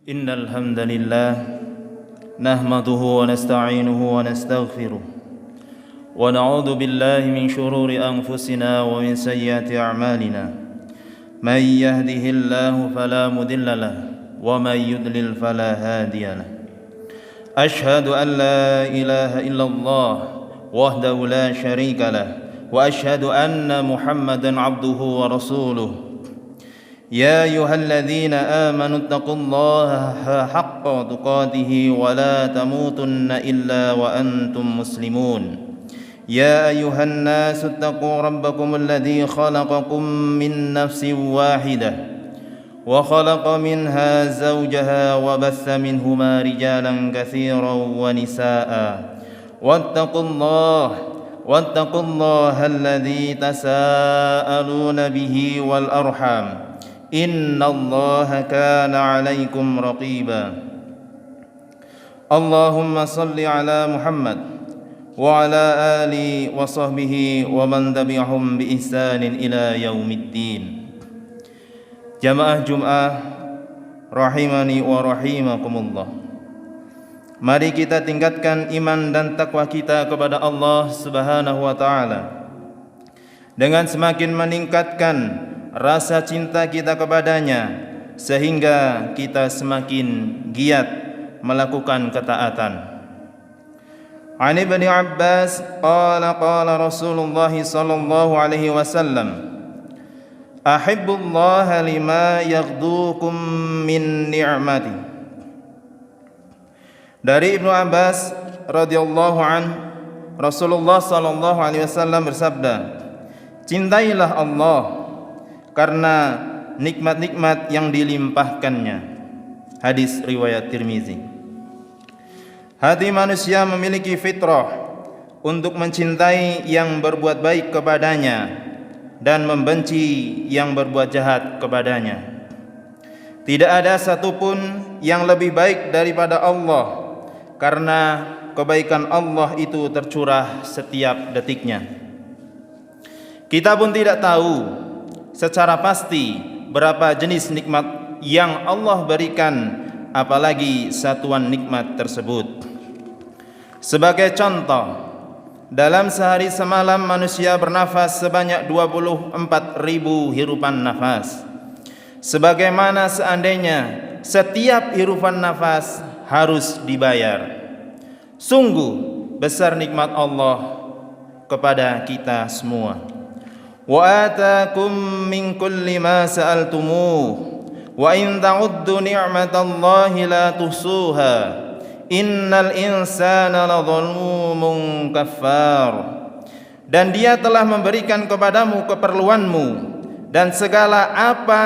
إن الحمد لله نحمده ونستعينه ونستغفره ونعوذ بالله من شرور أنفسنا ومن سيئات أعمالنا من يهده الله فلا مضل له ومن يضلل فلا هادي له أشهد أن لا إله إلا الله وحده لا شريك له وأشهد أن محمدا عبده ورسوله يا أيها الذين آمنوا اتقوا الله حق تقاته ولا تموتن إلا وأنتم مسلمون يا أيها الناس اتقوا ربكم الذي خلقكم من نفس واحدة وخلق منها زوجها وبث منهما رجالا كثيرا ونساء واتقوا الله الذي تساءلون به والأرحام إن الله كان عليكم رقيبا اللهم صل على محمد وعلى آله وصحبه ومن تبعهم بإحسان إلى يوم الدين. Jamaah Jum'ah rahimani wa rahimakumullah. Mari kita tingkatkan iman dan takwa kita kepada Allah Subhanahu wa taala dengan semakin meningkatkan rasa cinta kita kepadanya sehingga kita semakin giat melakukan ketaatan. An Ibnu Abbas qala Rasulullah sallallahu alaihi wasallam ahibbullaha lima yaghdukum min ni'mati. Dari Ibnu Abbas radhiyallahu an, Rasulullah sallallahu alaihi wasallam bersabda, cintailah Allah karena nikmat-nikmat yang dilimpahkannya. Hadis riwayat Tirmizi. Hati manusia memiliki fitrah untuk mencintai yang berbuat baik kepadanya dan membenci yang berbuat jahat kepadanya. Tidak ada satupun yang lebih baik daripada Allah, karena kebaikan Allah itu tercurah setiap detiknya. Kita pun tidak tahu secara pasti berapa jenis nikmat yang Allah berikan, apalagi satuan nikmat tersebut. Sebagai contoh, dalam sehari semalam manusia bernafas sebanyak 24.000 hirupan nafas. Sebagaimana seandainya setiap hirupan nafas harus dibayar. Sungguh besar nikmat Allah kepada kita semua. Wa atakum min kulli ma sa'altumuh wa in ta'uddu ni'matallahi la tuhsuha innal insana ladzalumun kafar. Dan Dia telah memberikan kepadamu keperluanmu dan segala apa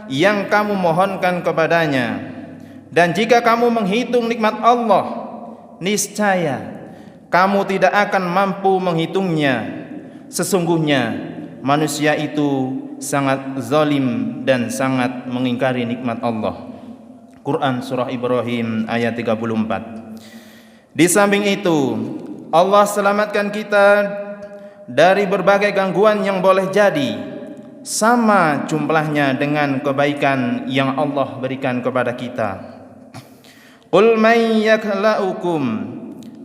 yang kamu mohonkan kepadanya, dan jika kamu menghitung nikmat Allah, niscaya kamu tidak akan mampu menghitungnya. Sesungguhnya manusia itu sangat zalim dan sangat mengingkari nikmat Allah. Quran surah Ibrahim ayat 34. Di samping itu, Allah selamatkan kita dari berbagai gangguan yang boleh jadi sama jumlahnya dengan kebaikan yang Allah berikan kepada kita. Qul man yakla'ukum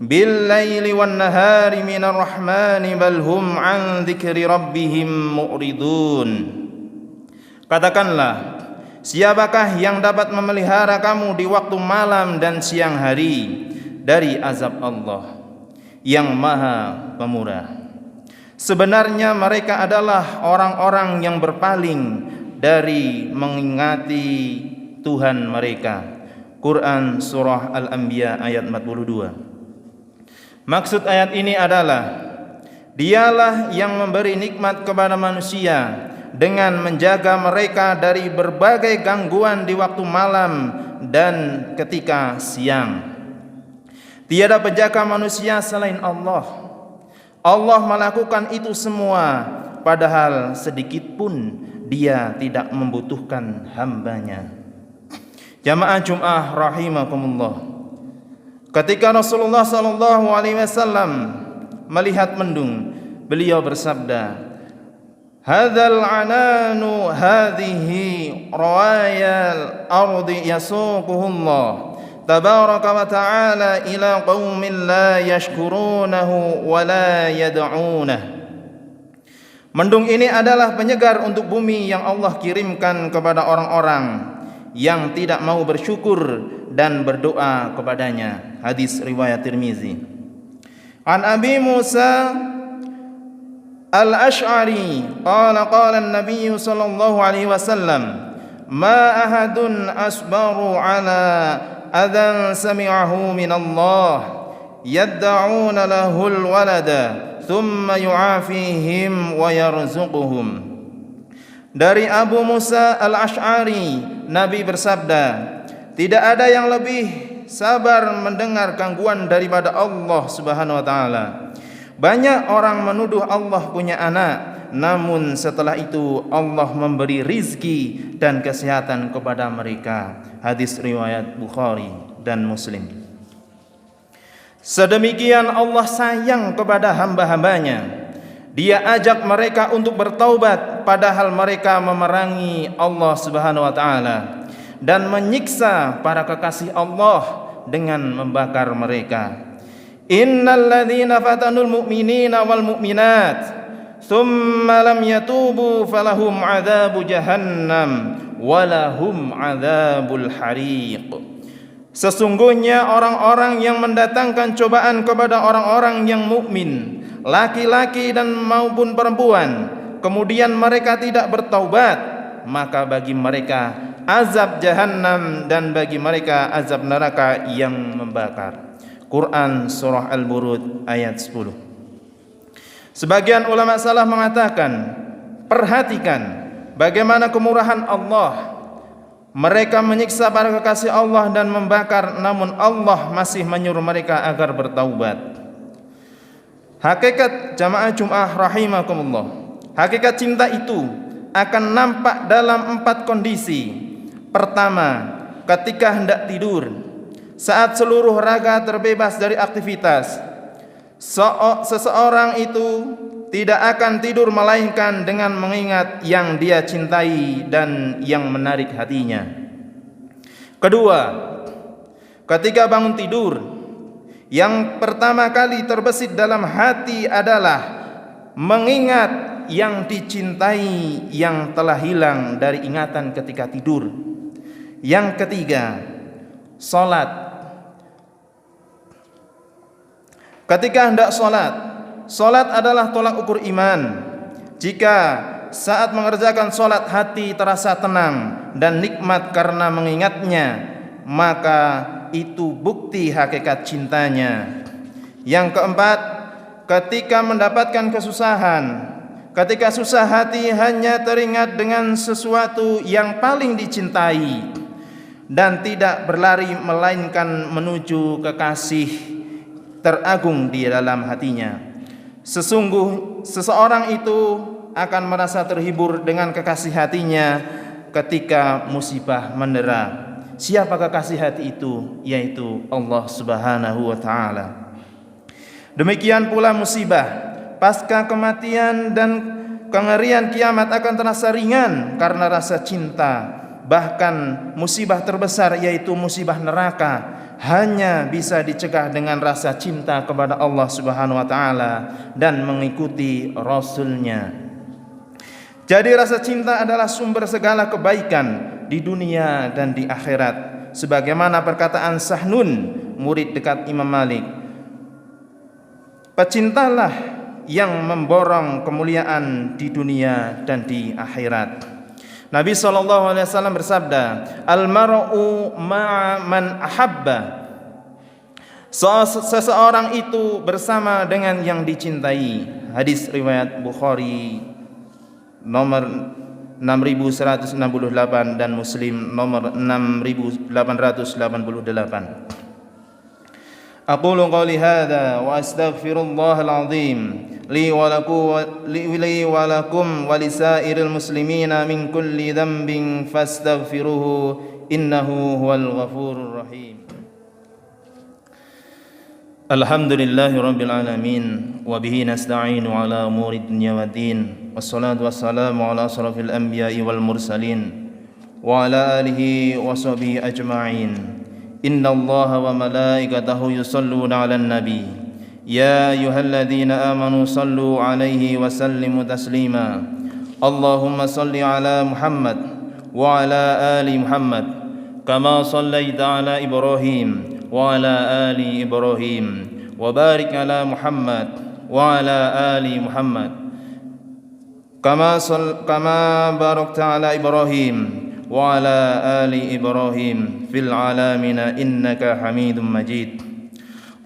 bil-laili wan-nahari minar rahmani bal hum an dzikri rabbihim mu'ridun. Katakanlah, siapakah yang dapat memelihara kamu di waktu malam dan siang hari dari azab Allah yang Maha Pemurah? Sebenarnya mereka adalah orang-orang yang berpaling dari mengingati Tuhan mereka. Quran surah Al-Anbiya ayat 42. Maksud ayat ini adalah Dialah yang memberi nikmat kepada manusia dengan menjaga mereka dari berbagai gangguan di waktu malam dan ketika siang. Tiada penjaga manusia selain Allah. Allah melakukan itu semua, padahal sedikit pun Dia tidak membutuhkan hambanya. Jamaah Jum'ah rahimakumullah. Ketika Rasulullah sallallahu alaihi wasallam melihat mendung, beliau bersabda, hadzal ananu hadhihi rawayal ardi yasuquhullah tabaraka wa ta'ala ila qaumin la yashkurunahu wa la yad'unah. Mendung ini adalah penyegar untuk bumi yang Allah kirimkan kepada orang-orang yang tidak mau bersyukur dan berdoa kepadanya. Hadis riwayat Tirmizi. An Abi Musa Al-Ash'ari qala an-nabiy sallallahu alaihi wasallam ma ahadun asbaru ala adan sami'ahu min Allah yadda'una lahul walada thumma yu'afihim wa yarzuquhum. Dari Abu Musa Al-Ash'ari, Nabi bersabda, tidak ada yang lebih sabar mendengar gangguan daripada Allah Subhanahu wa taala. Banyak orang menuduh Allah punya anak, namun setelah itu Allah memberi rizki dan kesehatan kepada mereka. Hadis riwayat Bukhari dan Muslim. Sedemikian Allah sayang kepada hamba-hambanya. Dia ajak mereka untuk bertaubat padahal mereka memerangi Allah Subhanahu wa taala dan menyiksa para kekasih Allah dengan membakar mereka. Innal ladzina fatanul mu'minina wal mu'minat thumma lam yatubu falahum 'adzabu jahannam walahum 'adzabul hariq. Sesungguhnya orang-orang yang mendatangkan cobaan kepada orang-orang yang mukmin, laki-laki dan maupun perempuan, kemudian mereka tidak bertaubat, maka bagi mereka azab jahannam dan bagi mereka azab neraka yang membakar. Quran surah Al-Burud ayat 10. Sebagian ulama salaf mengatakan, perhatikan bagaimana kemurahan Allah. Mereka menyiksa para kekasih Allah dan membakar, namun Allah masih menyuruh mereka agar bertaubat. Hakikat jamaah Jum'ah rahimakumullah, hakikat cinta itu akan nampak dalam 4 kondisi. Pertama, ketika hendak tidur, saat seluruh raga terbebas dari aktivitas, seseorang itu tidak akan tidur melainkan dengan mengingat yang dia cintai dan yang menarik hatinya. Kedua, ketika bangun tidur, yang pertama kali terbesit dalam hati adalah mengingat yang dicintai yang telah hilang dari ingatan ketika tidur. Yang ketiga, salat. Ketika hendak salat, salat adalah tolak ukur iman. Jika saat mengerjakan salat hati terasa tenang dan nikmat karena mengingatnya, maka itu bukti hakikat cintanya. Yang keempat, ketika mendapatkan kesusahan, ketika susah hati hanya teringat dengan sesuatu yang paling dicintai dan tidak berlari melainkan menuju kekasih teragung di dalam hatinya. Sesungguh seseorang itu akan merasa terhibur dengan kekasih hatinya ketika musibah mendera. Siapa kekasih hati itu? Yaitu Allah Subhanahu wa taala. Demikian pula musibah pasca kematian dan kengerian kiamat akan terasa ringan karena rasa cinta. Bahkan musibah terbesar yaitu musibah neraka hanya bisa dicegah dengan rasa cinta kepada Allah Subhanahu wa taala dan mengikuti Rasul-Nya. Jadi rasa cinta adalah sumber segala kebaikan di dunia dan di akhirat. Sebagaimana perkataan Sahnun, murid dekat Imam Malik, pecintalah yang memborong kemuliaan di dunia dan di akhirat. Nabi SAW bersabda, al-mar'u ma'a man ahabba. Seseorang itu bersama dengan yang dicintai. Hadis riwayat Bukhari nomor 6168 dan Muslim nomor 6888. Aqulu qawli hadza wa astaghfirullahal azim li wa lakum wa lisairil muslimina min kulli dhanbin fastaghfiruhu innahu huwal ghafurur rahim. Alhamdulillahi rabbil alamin wa bihi nasta'inu ala umuri dunya waddin wassalatu wassalamu ala asrafil anbiya'i wal mursalin wa ala alihi wa sahbihi ajma'in. Innallaha wa malaikatahu yusalluna 'alan nabi ya ayyuhalladzina amanu sallu 'alaihi wa sallimu taslima. Allahumma salli 'ala Muhammad wa 'ala ali Muhammad kama sallaita 'ala Ibrahim wa 'ala ali Ibrahim wa barik 'ala Muhammad wa 'ala ali Muhammad kama barakta 'ala Ibrahim wa 'ala ali Ibrahim fil 'alamin innaka Hamidum Majid.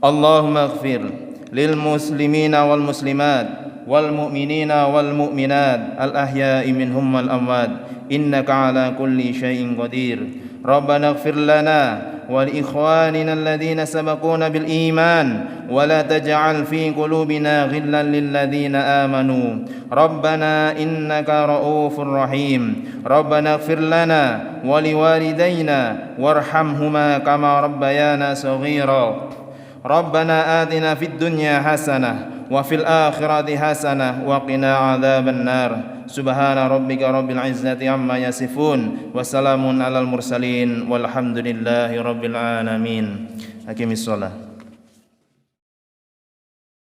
Allahumma ighfir lil muslimina wal muslimat wal mu'minina wal mu'minat al ahya'i minhum wal amwat innaka 'ala kulli syai'in qadir. Rabbana ighfir lana wa li ikhwanina alladhina sabaquna bil iman wa la taj'al fi qulubina ghillan lil ladzina amanu Rabbana innaka ra'ufur rahim. Rabbana ighfir lana wa li walidayna warhamhuma kama rabbayana saghira. Rabbana atina fid dunya hasanah wa fil akhirati hasanah wa qina adzaban nar. Subhana rabbika rabbil izzati amma yasifun wa salamun alal mursalin walhamdulillahi rabbil alamin. Aqimis shalah.